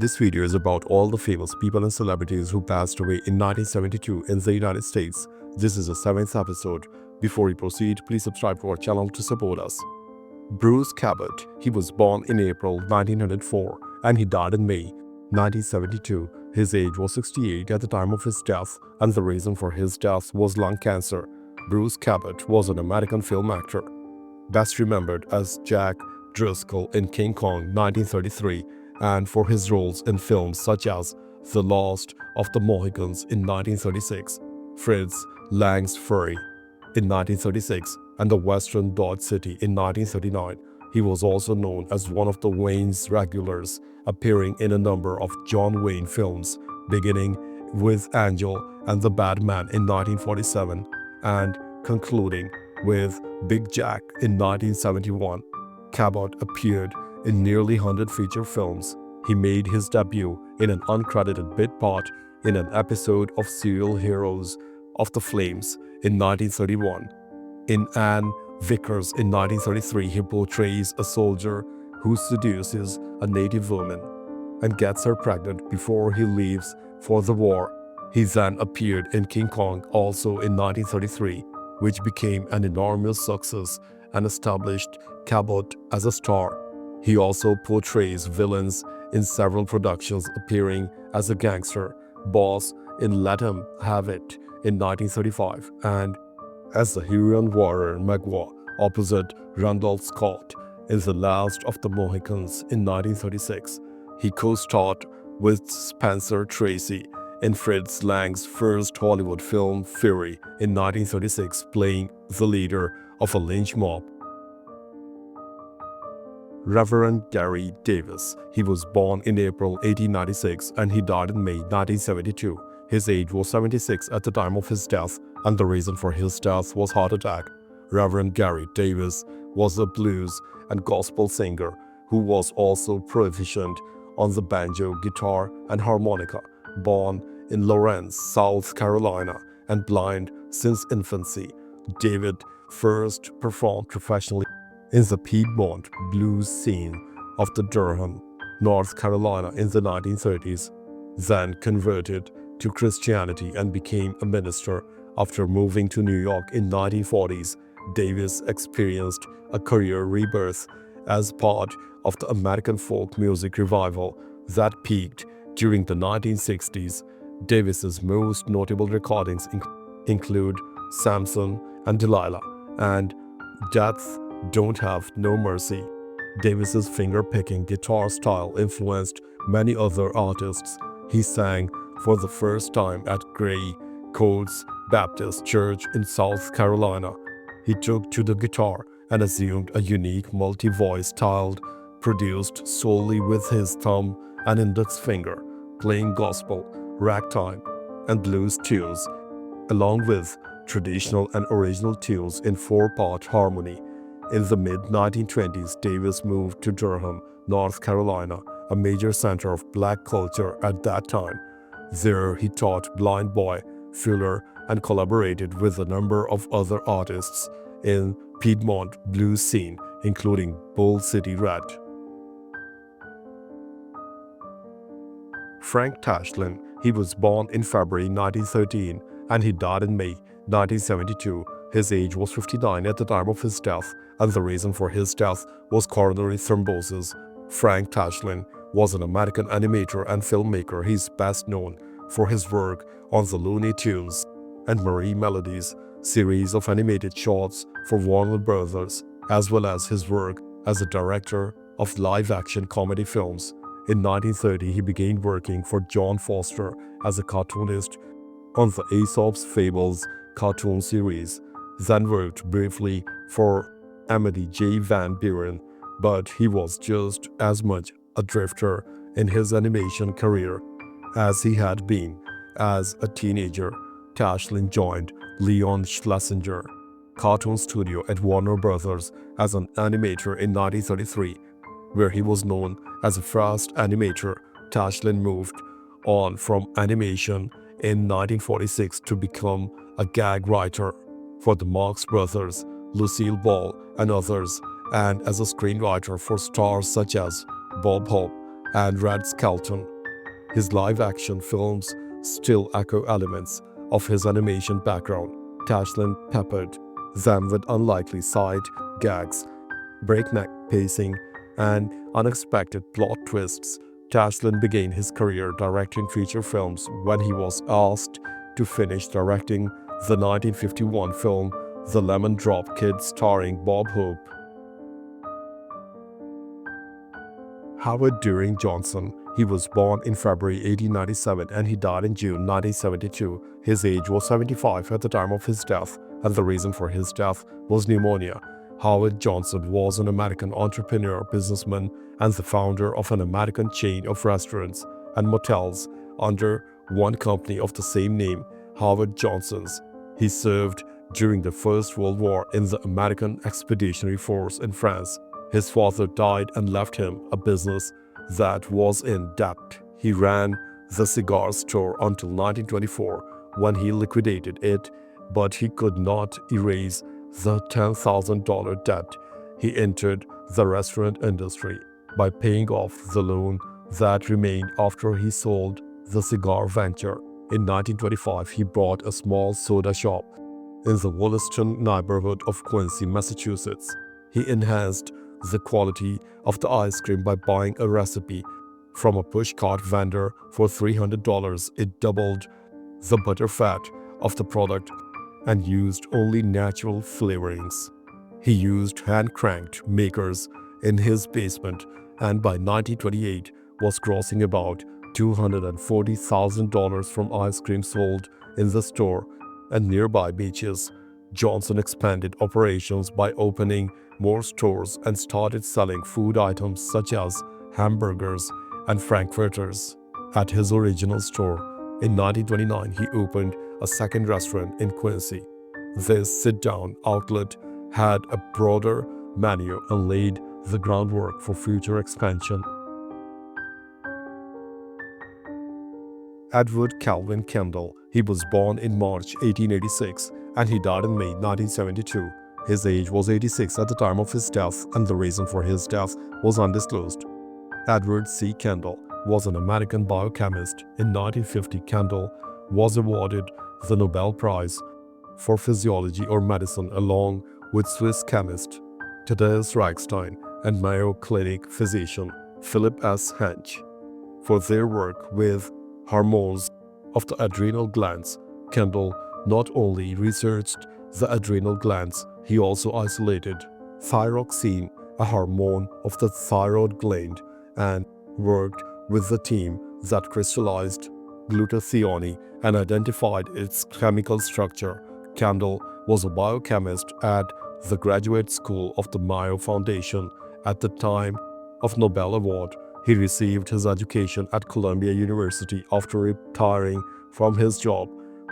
This video is about all the famous people and celebrities who passed away in 1972 in the United States. This is the 7th episode. Before we proceed, please subscribe to our channel to support us. Bruce Cabot. He was born in April 1904 and he died in May 1972. His age was 68 at the time of his death, and the reason for his death was lung cancer. Bruce Cabot was an American film actor, best remembered as Jack Driscoll in King Kong 1933, and for his roles in films such as The Last of the Mohicans in 1936, Fritz Lang's Fury in 1936, and The Western Dodge City in 1939. He was also known as one of the Wayne's regulars, appearing in a number of John Wayne films, beginning with Angel and the Bad Man in 1947 and concluding with Big Jack in 1971. Cabot appeared in nearly 100 feature films. He made his debut in an uncredited bit part in an episode of Serial Heroes of the Flames in 1931. In Anne Vickers in 1933, he portrays a soldier who seduces a native woman and gets her pregnant before he leaves for the war. He then appeared in King Kong also in 1933, which became an enormous success and established Cabot as a star. He also portrays villains in several productions, appearing as a gangster boss in Let 'Em Have It in 1935 and as the Huron warrior Magua opposite Randolph Scott in The Last of the Mohicans in 1936. He co-starred with Spencer Tracy in Fritz Lang's first Hollywood film Fury in 1936, playing the leader of a lynch mob. Reverend Gary Davis. He was born in April 1896 and he died in May 1972. His age was 76 at the time of his death, and the reason for his death was heart attack. Reverend Gary Davis was a blues and gospel singer who was also proficient on the banjo, guitar, and harmonica. Born in Lawrence, South Carolina, and blind since infancy, David first performed professionally in the Piedmont blues scene of the Durham, North Carolina in the 1930s, then converted to Christianity and became a minister. After moving to New York in 1940s, Davis experienced a career rebirth as part of the American folk music revival that peaked during the 1960s. Davis's most notable recordings include Samson and Delilah and Death Don't Have No Mercy. Davis's finger-picking guitar style influenced many other artists. He sang for the first time at Gray Coats Baptist Church in South Carolina. He took to the guitar and assumed a unique multi-voice style produced solely with his thumb and index finger, playing gospel, ragtime, and blues tunes, along with traditional and original tunes in 4-part harmony. In the mid-1920s, Davis moved to Durham, North Carolina, a major center of black culture at that time. There, he taught blind boy, fiddler, and collaborated with a number of other artists in Piedmont blues scene, including Bull City Red. Frank Tashlin. He was born in February 1913 and he died in May 1972. His age was 59 at the time of his death, and the reason for his death was coronary thrombosis. Frank Tashlin was an American animator and filmmaker. He's best known for his work on the Looney Tunes and Marie Melodies series of animated shorts for Warner Brothers, as well as his work as a director of live-action comedy films. In 1930, he began working for John Foster as a cartoonist on the Aesop's Fables cartoon series, then worked briefly for Amity J. Van Buren, but he was just as much a drifter in his animation career as he had been as a teenager. Tashlin joined Leon Schlesinger Cartoon Studio at Warner Brothers as an animator in 1933, where he was known as a fast animator. Tashlin moved on from animation in 1946 to become a gag writer for the Marx Brothers, Lucille Ball, and others, and as a screenwriter for stars such as Bob Hope and Red Skelton. His live-action films still echo elements of his animation background. Tashlin peppered them with unlikely side gags, breakneck pacing, and unexpected plot twists. Tashlin began his career directing feature films when he was asked to finish directing the 1951 film The Lemon Drop Kid starring Bob Hope. Howard Deering Johnson. He was born in February 1897 and he died in June 1972. His age was 75 at the time of his death, and the reason for his death was pneumonia. Howard Johnson was an American entrepreneur, businessman, and the founder of an American chain of restaurants and motels under one company of the same name, Howard Johnson's. He served during the First World War in the American Expeditionary Force in France. His father died and left him a business that was in debt. He ran the cigar store until 1924 when he liquidated it, but he could not erase the $10,000 debt. He entered the restaurant industry by paying off the loan that remained after he sold the cigar venture. In 1925, he bought a small soda shop in the Wollaston neighborhood of Quincy, Massachusetts. He enhanced the quality of the ice cream by buying a recipe from a pushcart vendor for $300. It doubled the butter fat of the product and used only natural flavorings. He used hand-cranked makers in his basement and by 1928 was grossing about $240,000 from ice cream sold in the store and nearby beaches. Johnson expanded operations by opening more stores and started selling food items such as hamburgers and frankfurters at his original store. In 1929, he opened a second restaurant in Quincy. This sit-down outlet had a broader menu and laid the groundwork for future expansion. Edward Calvin Kendall. He was born in March 1886 and he died in May 1972. His age was 86 at the time of his death, and the reason for his death was undisclosed. Edward C. Kendall was an American biochemist. In 1950, Kendall was awarded the Nobel Prize for Physiology or Medicine along with Swiss chemist Thaddeus Reichstein and Mayo Clinic physician Philip S. Hench for their work with hormones of the adrenal glands. Kendall not only researched the adrenal glands, he also isolated thyroxine, a hormone of the thyroid gland, and worked with the team that crystallized glutathione and identified its chemical structure. Kendall was a biochemist at the Graduate School of the Mayo Foundation. At the time of Nobel Award, he received his education at Columbia University. After retiring from his job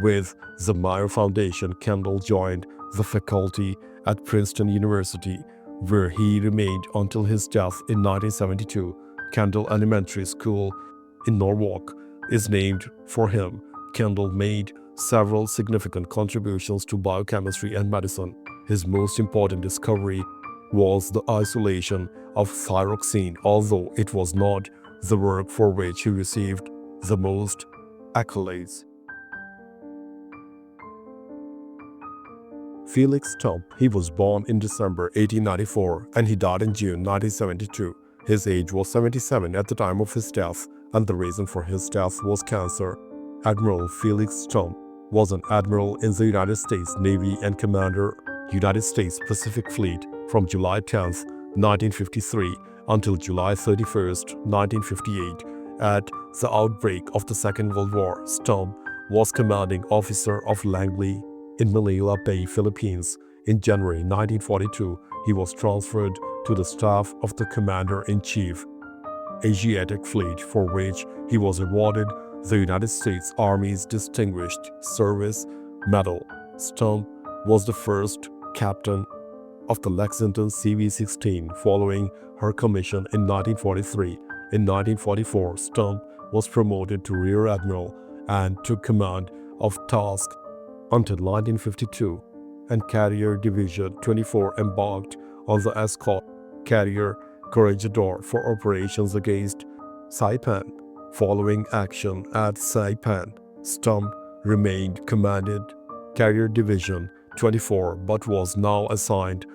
with the Mayo Foundation, Kendall joined the faculty at Princeton University, where he remained until his death in 1972. Kendall Elementary School in Norwalk is named for him. Kendall made several significant contributions to biochemistry and medicine. His most important discovery was the isolation of thyroxine, although it was not the work for which he received the most accolades. Felix Stump. He was born in December 1894 and he died in June 1972. His age was 77 at the time of his death, and the reason for his death was cancer. Admiral Felix Stump was an admiral in the United States Navy and commander United States Pacific Fleet from July 10, 1953 until July 31, 1958. At the outbreak of the Second World War, Stump was commanding officer of Langley in Manila Bay, Philippines. In January 1942, he was transferred to the staff of the Commander-in-Chief Asiatic Fleet, for which he was awarded the United States Army's Distinguished Service Medal. Stump was the first captain of the Lexington CV-16 following her commission in 1943. In 1944, Stump was promoted to Rear Admiral and took command of task until 1952, and Carrier Division 24 embarked on the escort carrier Corregidor for operations against Saipan. Following action at Saipan, Stump remained commanded Carrier Division 24 but was now assigned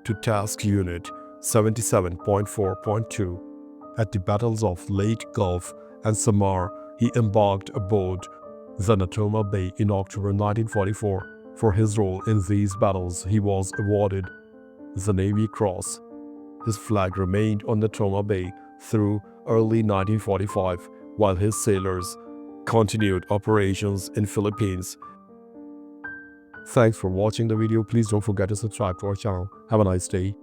to Task Unit 77.4.2. At the battles of Leyte Gulf and Samar, he embarked aboard the Natoma Bay in October 1944. For his role in these battles, he was awarded the Navy Cross. His flag remained on Natoma Bay through early 1945, while his sailors continued operations in Philippines. Thanks for watching the video. Please don't forget to subscribe to our channel. Have a nice day.